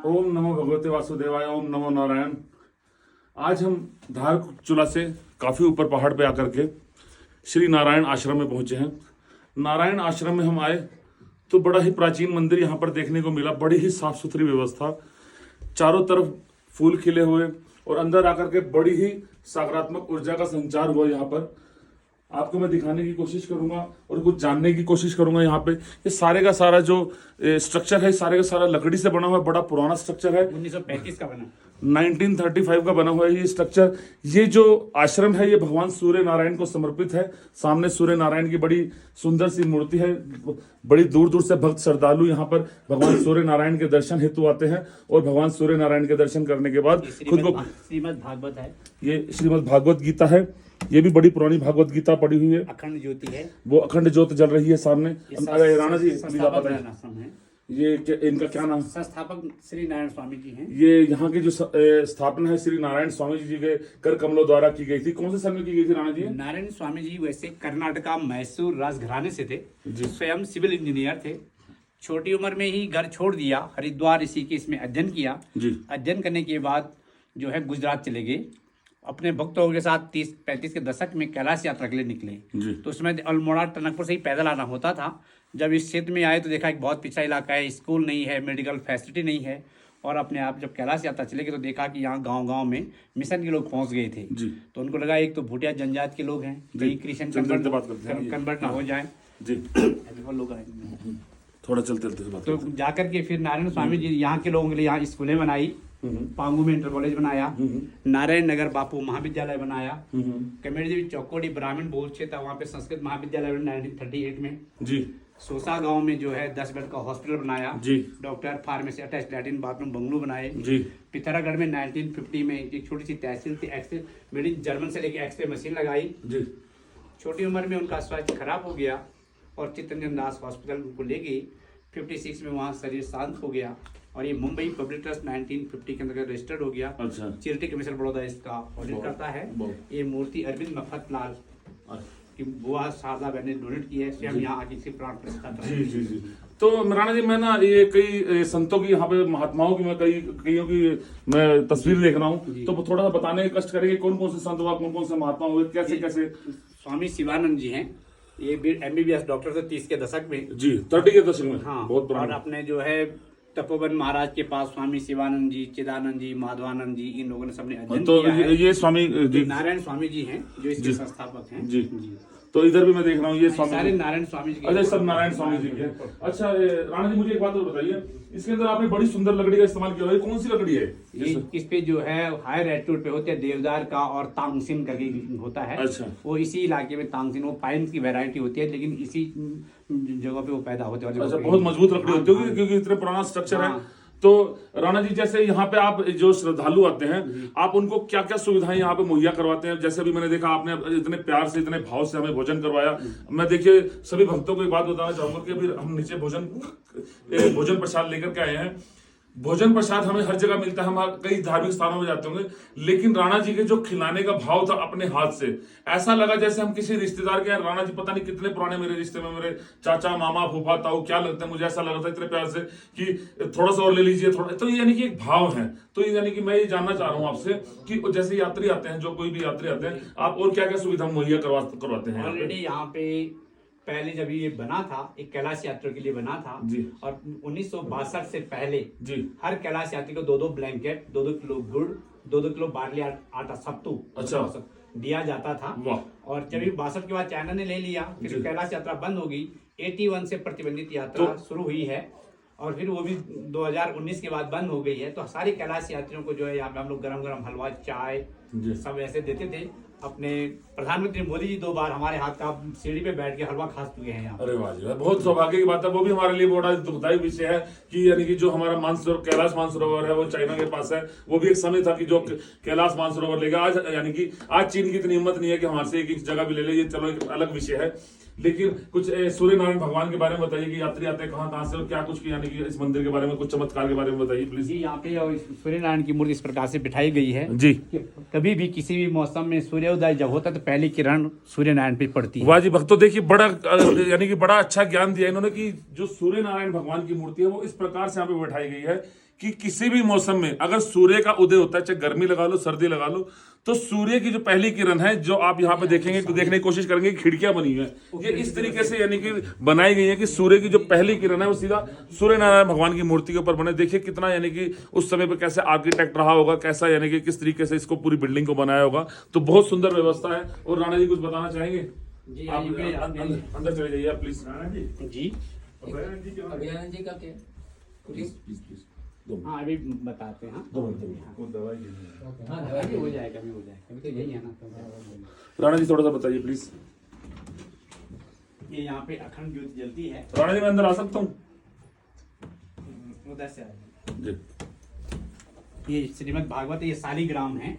ओम नमो भगवते वासुदेवाय, ओम नमो नारायण। आज हम धारचूला से काफी ऊपर पहाड़ पे आकर के श्री नारायण आश्रम में पहुंचे हैं। नारायण आश्रम में हम आए तो बड़ा ही प्राचीन मंदिर यहाँ पर देखने को मिला, बड़ी ही साफ सुथरी व्यवस्था, चारों तरफ फूल खिले हुए और अंदर आकर के बड़ी ही सकारात्मक ऊर्जा का संचार हुआ। यहाँ पर आपको मैं दिखाने की कोशिश करूंगा और कुछ जानने की कोशिश करूंगा। यहाँ पे ये सारे का सारा जो स्ट्रक्चर है, सारे का सारा लकड़ी से बना हुआ है, बड़ा पुराना स्ट्रक्चर है, 1935 का बना, 1935 का बना हुआ है ये स्ट्रक्चर। ये जो आश्रम है ये भगवान सूर्य नारायण को समर्पित है। सामने सूर्य नारायण की बड़ी सुंदर सी मूर्ति है। बड़ी दूर दूर से भक्त श्रद्धालु यहाँ पर भगवान सूर्य नारायण के दर्शन हेतु आते हैं और भगवान सूर्य नारायण के दर्शन करने के बाद खुद को श्रीमद् भागवत है, ये श्रीमद् भागवत गीता है। ये भी बड़ी पुरानी भागवत गीता पड़ी हुई है, अखंड ज्योति है, वो अखंड ज्योत जल रही है सामने। अरे राणा जी आश्रम है। ये इनका क्या नाम? संस्थापक श्री नारायण स्वामी जी हैं। ये यहाँ की जो स्थापना है श्री नारायण स्वामी जी के कर कमलों द्वारा की गई थी। कौन से सन में की गई थी राणा जी? नारायण स्वामी जी वैसे कर्नाटका मैसूर राजघराने से थे, स्वयं सिविल इंजीनियर थे। छोटी उम्र में ही घर छोड़ दिया, हरिद्वार इसी के इसमें अध्ययन किया। अध्ययन करने के बाद जो है गुजरात चले गए, अपने भक्तों के साथ 30-35 के दशक में कैलाश यात्रा के लिए निकले। तो उसमें अल्मोड़ा टनकपुर से ही पैदल आना होता था। जब इस क्षेत्र में आए तो देखा एक बहुत पिछड़ा इलाका है, स्कूल नहीं है, मेडिकल फैसिलिटी नहीं है। और अपने आप जब कैलाश यात्रा चले गए तो देखा कि यहाँ गांव-गांव में मिशन के लोग पहुंच गए थे। तो उनको लगा एक तो भूटिया जनजात के लोग हैं, कहीं क्रिश्चियन कन्वर्ट ना हो जाए लोग आए। थोड़ा चलते बात तो जाकर के फिर नारायण स्वामी जी यहाँ के लोगों के लिए यहाँ स्कूलें बनाई। पांगू में इंटर कॉलेज बनाया, नारायण नगर बापू महाविद्यालय बनाया, कमेटी देवी चौकोड़ी ब्राह्मण बहुल क्षेत्र वहाँ पे संस्कृत महाविद्यालय 1938 में जी। सोसा गांव में जो है 10 बेड का हॉस्पिटल बनाया जी। Doctor pharmacy attach latrine bathroom bungalow बनाए जी। पिथौरागढ़ में 1950 में एक छोटी सी तहसील थी, एक्सरे मेडिन जर्मन से लेके एक्सरे मशीन लगाई जी। छोटी उम्र में उनका स्वास्थ्य खराब हो गया और चित्तरंजन दास हॉस्पिटल को ले गई। 56 में वहाँ शरीर शांत हो गया और ये मुंबई पब्लिक ट्रस्ट 1950 के अंदर रजिस्टर्ड हो गया। अच्छा। चैरिटी कमीशन बड़ौदा इसका ऑडिट करता है। ये मूर्ति अरविंद मफतलाल की बुआ शारदा बहन ने डोनेट की है, स्वयं यहाँ आके इसे प्राण प्रतिष्ठा कराई। जी जी। तो राणा जी मैं ना ये कई संतों की यहाँ पे महात्माओं की मैं कईयों की मैं तस्वीर देख रहा हूँ, तो थोड़ा सा बताने के कष्ट करेंगे कौन कौन से संत हुआ, कौन कौन से महात्मा हुए, कैसे कैसे? स्वामी शिवानंद जी हैं, ये MBBS डॉक्टर थे 30 के दशक में जी, 30 के दशक में। हाँ, बहुत। और अपने जो है तपोवन महाराज के पास स्वामी शिवानंद जी, चिदानंद जी, माधवानंद जी, इन लोगों ने सबने अध्ययन किया है। ये स्वामी जी नारायण स्वामी जी हैं जो इसके संस्थापक हैं जी। तो इधर भी मैं देख रहा हूँ ये स्वामी सारे नारायण स्वामी जी। अच्छा, सब नारायण स्वामी जी के। अच्छा राणा जी मुझे एक बात और बताइए, इसके अंदर आपने बड़ी सुंदर लकड़ी का इस्तेमाल किया है, कौन सी लकड़ी है? इस पे जो है हायर एल्टीट्यूड पे होते हैं देवदार का और तांगसिन करके होता है। अच्छा। वो इसी इलाके में तांगसिन, वो पाइन की वैरायटी होती है, लेकिन इसी जगह पे वो पैदा होते हैं। अच्छा, बहुत मजबूत लकड़ी होती होगी क्योंकि इतना पुराना स्ट्रक्चर है। तो राणा जी जैसे यहाँ पे आप जो श्रद्धालु आते हैं, आप उनको क्या क्या सुविधाएं यहाँ पे मुहैया करवाते हैं? जैसे अभी मैंने देखा आपने इतने प्यार से, इतने भाव से हमें भोजन करवाया। मैं देखिए सभी भक्तों को एक बात बताना चाहूंगा कि अभी हम नीचे भोजन प्रसाद लेकर के आए हैं। भोजन प्रसाद हमें हर जगह मिलता है, हम कई धार्मिक स्थानों में जाते होंगे, लेकिन राणा जी के जो खिलाने का भाव था अपने हाथ से, ऐसा लगा जैसे हम किसी रिश्तेदार के। राणा जी पता नहीं कितने पुराने मेरे रिश्ते में, मेरे चाचा मामा फूफा ताऊ क्या लगता है, मुझे ऐसा लगा था इतने प्यार से कि थोड़ा सा और ले लीजिए थोड़ा। तो यानी कि एक भाव है। तो यानी कि मैं ये जानना चाह रहा हूँ आपसे कि जैसे यात्री आते हैं, जो कोई भी यात्री आते हैं, आप और क्या क्या सुविधा मुहैया करवाते हैं? ऑलरेडी यहाँ पे पहले जब ये बना था, एक कैलाश यात्रा के लिए बना था जी। और 1962 से पहले जी हर कैलाश यात्री को 2-2 ब्लैंकेट, 2-2 किलो गुड़, 2-2 किलो बार्ली आटा सत्तू अच्छा दिया जाता था। और जब 62 के बाद चाइना ने ले लिया, फिर कैलाश यात्रा बंद हो गई। 81 से प्रतिबंधित यात्रा शुरू हुई है और फिर वो भी 2019 के बाद बंद हो गई है। तो सारे कैलाश यात्रियों को जो है यहाँ पे हम लोग गरम हलवा, चाय सब ऐसे देते थे। अपने प्रधानमंत्री मोदी जी 2 बार हमारे हाथ का सीढ़ी पे बैठ के हलवा खा चुके हैं यहाँ। अरे वाह जी, बहुत सौभाग्य की बात है। वो भी हमारे लिए बड़ा दुखदायी विषय है कि यानी कि जो हमारा मानसरोवर, कैलाश मानसरोवर है, वो चाइना के पास है। वो भी एक समय था कि जो कैलाश मानसरोवर लेगा, आज यानी कि आज चीन की इतनी हिम्मत नहीं है कि हमारे से एक जगह भी ले ले। ये चलो एक अलग विषय है, लेकिन कुछ सूर्य नारायण भगवान के बारे में बताइए कि यात्री आते हैं कहाँ से और क्या कुछ, यानी कि इस मंदिर के बारे में कुछ चमत्कार के बारे में बताइए प्लीज। जी, यहाँ पे सूर्य नारायण की मूर्ति इस प्रकार से बिठाई गई है जी। कभी भी किसी भी मौसम में सूर्योदय जब होता है तो पहली किरण सूर्य नारायण पे पड़ती है। वाह जी, भक्तों देखिए बड़ा यानी कि बड़ा अच्छा ज्ञान दिया इन्होंने कि जो सूर्य नारायण भगवान की मूर्ति है वो इस प्रकार से यहाँ पे बैठाई गई है कि किसी भी मौसम में अगर सूर्य का उदय होता है, चाहे गर्मी लगा लो सर्दी लगा लो, तो सूर्य की जो पहली किरण है जो आप यहाँ पे देखेंगे, देखने की कोशिश करेंगे, खिड़कियां बनी हुई है ये इस तरीके से यानी कि बनाई गई है कि सूर्य की जो पहली किरण है वो सीधा सूर्य नारायण भगवान की मूर्ति के ऊपर बने। देखिए कितना यानी कि उस समय पे कैसे आर्किटेक्ट रहा होगा, कैसा यानी कि किस तरीके से इसको पूरी बिल्डिंग को बनाया होगा। तो बहुत सुंदर व्यवस्था है। और राणा जी कुछ बताना चाहेंगे? जी आप अंदर चले जाइए आप प्लीज। जी अभियान जी का क्या? प्लीज प्लीज प्लीज हाँ अभी बताते हैं। हाँ अभी हो जाएगा, अभी हो जाएगा, अभी तो यही है ना। तो राणा जी थोड़ा सा बताइए प्लीज। ये यहाँ पे अखंड ज्योति जलती है। राणा जी मैं अंदर आ सकता हूँ? उधर से आइए। जी ये श्रीमद् भागवत, ये शालिग्राम है।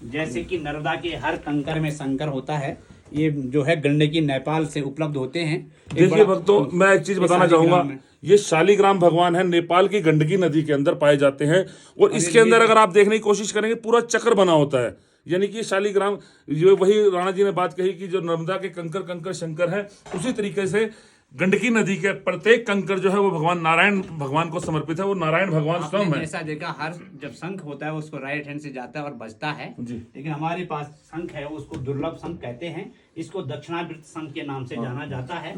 जैसे कि नर्मदा के हर कंकर में शंकर होता है, ये जो है गंडकी नेपाल से उपलब्ध होते हैं। देखिए भक्तों, मैं एक चीज बताना चाहूंगा, ये शालिग्राम भगवान है, नेपाल की गंडकी नदी के अंदर पाए जाते हैं। और इसके अंदर अगर आप देखने की कोशिश करेंगे पूरा चक्र बना होता है, यानी कि शालिग्राम जो वही राणा जी ने बात कही कि जो नर्मदा के कंकर कंकर शंकर है, उसी तरीके से गंडकी नदी के प्रत्येक कंकर जो है वो भगवान नारायण भगवान को समर्पित है। वो नारायण भगवान स्वयं आपने है। जैसा देखा, हर जब शंख होता है उसको राइट हैंड से जाता है और बजता है जी। लेकिन हमारे पास शंख है, उसको दुर्लभ शंख कहते हैं। इसको दक्षिणावृत शंख के नाम से जाना जाता है।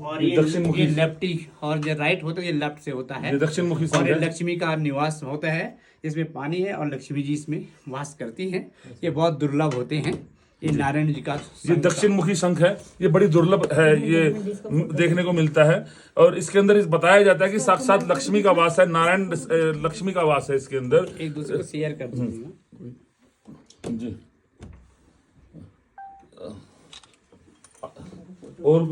और ये दक्षिणमुखी- ये लेफ्टी, और जो राइट होता है ये लेफ्ट से होता है। ये दक्षिणमुखी शंख और ये है। लक्ष्मी का निवास होता है, इसमें पानी है और लक्ष्मी जी इसमें वास करती हैं। ये बहुत दुर्लभ होते हैं। ये नारायण जी का ये दक्षिण मुखी शंख है, ये बड़ी दुर्लभ है, ये देखने को मिलता है। और इसके अंदर इस बताया जाता है कि साक्षात लक्ष्मी का वास है, नारायण लक्ष्मी का वास है इसके अंदर। एक दूसरे को शेयर कर दीजिएगा। जी। और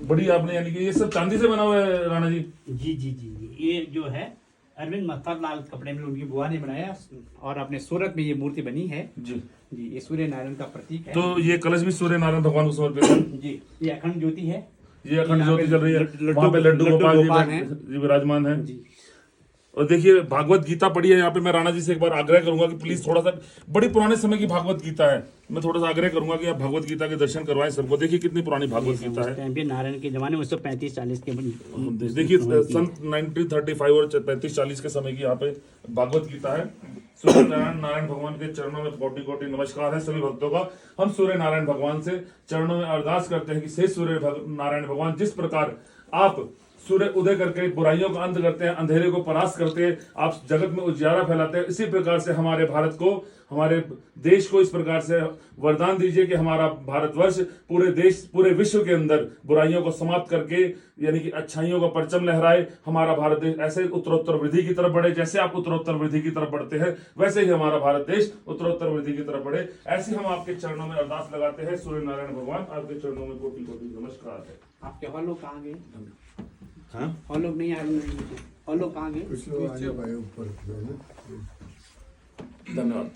बड़ी आपने यानी कि ये सब चांदी से बना हुआ है राणा जी? जी जी जी जी, ये जो है अरविंद मत्थरलाल कपड़े में उनकी बुआ ने बनाया और अपने सूरत में ये मूर्ति बनी है। जी जी, ये सूर्य नारायण का प्रतीक है। तो ये कलश भी सूर्य नारायण भगवान को समर्पित है। जी, ये अखंड ज्योति है। ये अखंड ज्योति जल रही है, लड्डू- वहाँ पे लड्डू गोपाल गोपाल हैं। जी विराजमान है। जी, और देखिए भागवत गीता पढ़ी है यहाँ पे। मैं राणा जी से एक बार आग्रह करूंगा कि प्लीज थोड़ा सा, बड़ी पुराने समय की भागवत गीता है, मैं थोड़ा सा आग्रह करूंगा कि आप भागवत गीता के दर्शन करवाएं सबको। देखिए कितनी पुरानी भागवत गीता है। टाइम पे नारायण के जमाने में 1935-40 के बनी। देखिए सन 1935 और 35-40 के समय की यहाँ पे भागवत गीता है। सूर्य नारायण भगवान के चरणों में कोटि कोटि नमस्कार है सभी भक्तों का। हम सूर्य नारायण भगवान से चरणों में अरदास करते हैं कि से सूर्य नारायण भगवान, जिस प्रकार आप सूर्य उदय करके बुराइयों का अंत करते हैं, अंधेरे को परास्त करते हैं, आप जगत में उजियारा फैलाते हैं, इसी प्रकार से हमारे भारत को, हमारे देश को इस प्रकार से वरदान दीजिए कि हमारा भारतवर्ष पूरे देश, पूरे विश्व के अंदर बुराइयों को समाप्त करके यानी कि अच्छाइयों का परचम लहराए। हमारा भारत देश ऐसे उत्तरोत्तर वृद्धि की तरफ बढ़े, जैसे आप उत्तरोत्तर वृद्धि की तरफ बढ़ते हैं वैसे ही हमारा भारत देश उत्तरोत्तर वृद्धि की तरफ बढ़े। ऐसे हम आपके चरणों में अरदास लगाते हैं। सूर्य नारायण भगवान आपके चरणों में कोटि कोटि नमस्कार है। आपके और लोग कहाँ गए? हाँ? और लोग नहीं आए? और लोग कहाँ गए? कुछ लोग आगे भाई ऊपर धन्यवाद।